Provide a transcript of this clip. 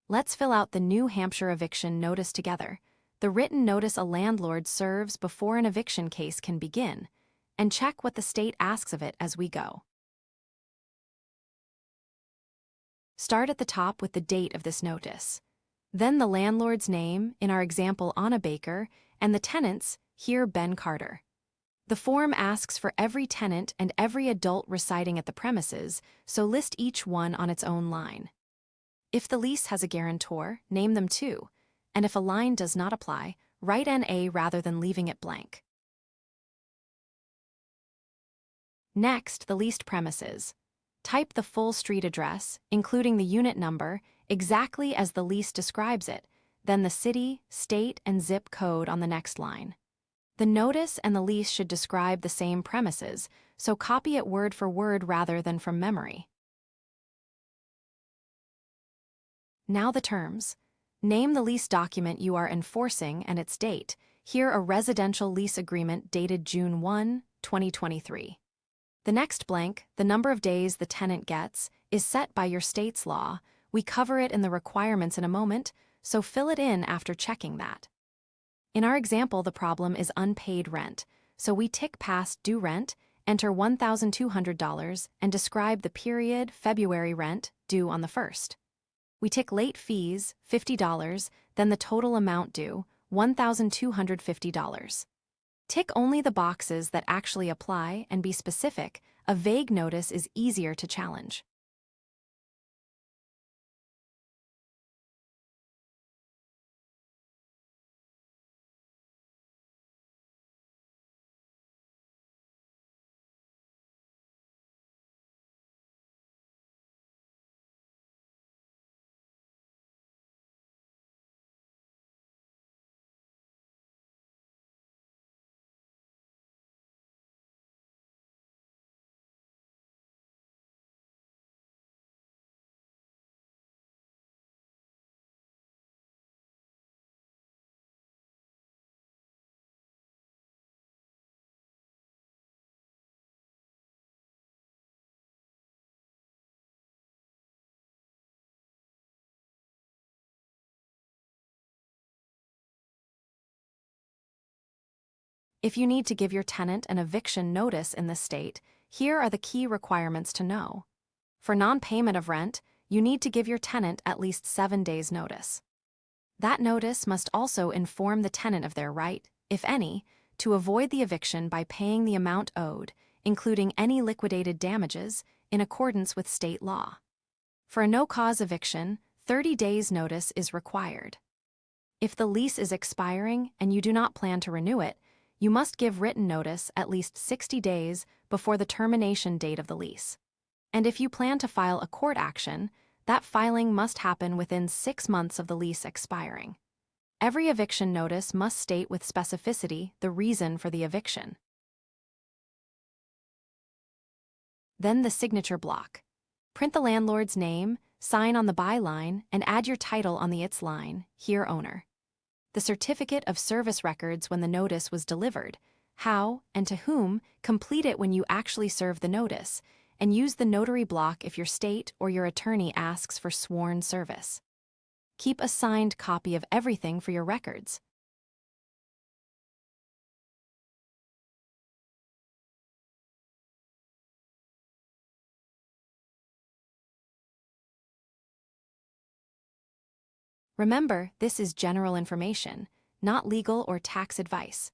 Let's fill out the new Hampshire Eviction Notice together, the written notice a landlord serves before an eviction case can begin, and check what the state asks of it as we go. Start at the top with the date of this notice. Then the landlord's name, in our example Anna Baker, and the tenant's, here Ben Carter. The form asks for every tenant and every adult residing at the premises, so list each one on its own line. If the lease has a guarantor, name them too, and if a line does not apply, write NA rather than leaving it blank. Next, the leased premises. Type the full street address, including the unit number, exactly as the lease describes it, then the city, state, and zip code on the next line. The notice and the lease should describe the same premises, so copy it word for word rather than from memory. Now the terms. Name the lease document you are enforcing and its date. Here a residential lease agreement dated June 1, 2023. The next blank, the number of days the tenant gets, is set by your state's law. We cover it in the requirements in a moment, so fill it in after checking that. In our example, the problem is unpaid rent, so we tick past due rent, enter $1,200, and describe the period, February rent, due on the 1st. We tick late fees, $50, then the total amount due, $1,250. Tick only the boxes that actually apply and be specific. A vague notice is easier to challenge. If you need to give your tenant an eviction notice in this state, here are the key requirements to know. For non-payment of rent, you need to give your tenant at least 7 days' notice. That notice must also inform the tenant of their right, if any, to avoid the eviction by paying the amount owed, including any liquidated damages, in accordance with state law. For a no-cause eviction, 30 days' notice is required. If the lease is expiring and you do not plan to renew it, you must give written notice at least 60 days before the termination date of the lease. And if you plan to file a court action, that filing must happen within 6 months of the lease expiring. Every eviction notice must state with specificity the reason for the eviction. Then the signature block. Print the landlord's name, sign on the by line, and add your title on the its line, here owner. The certificate of service records when the notice was delivered, how and to whom, complete it when you actually serve the notice, and use the notary block if your state or your attorney asks for sworn service. Keep a signed copy of everything for your records. Remember, this is general information, not legal or tax advice.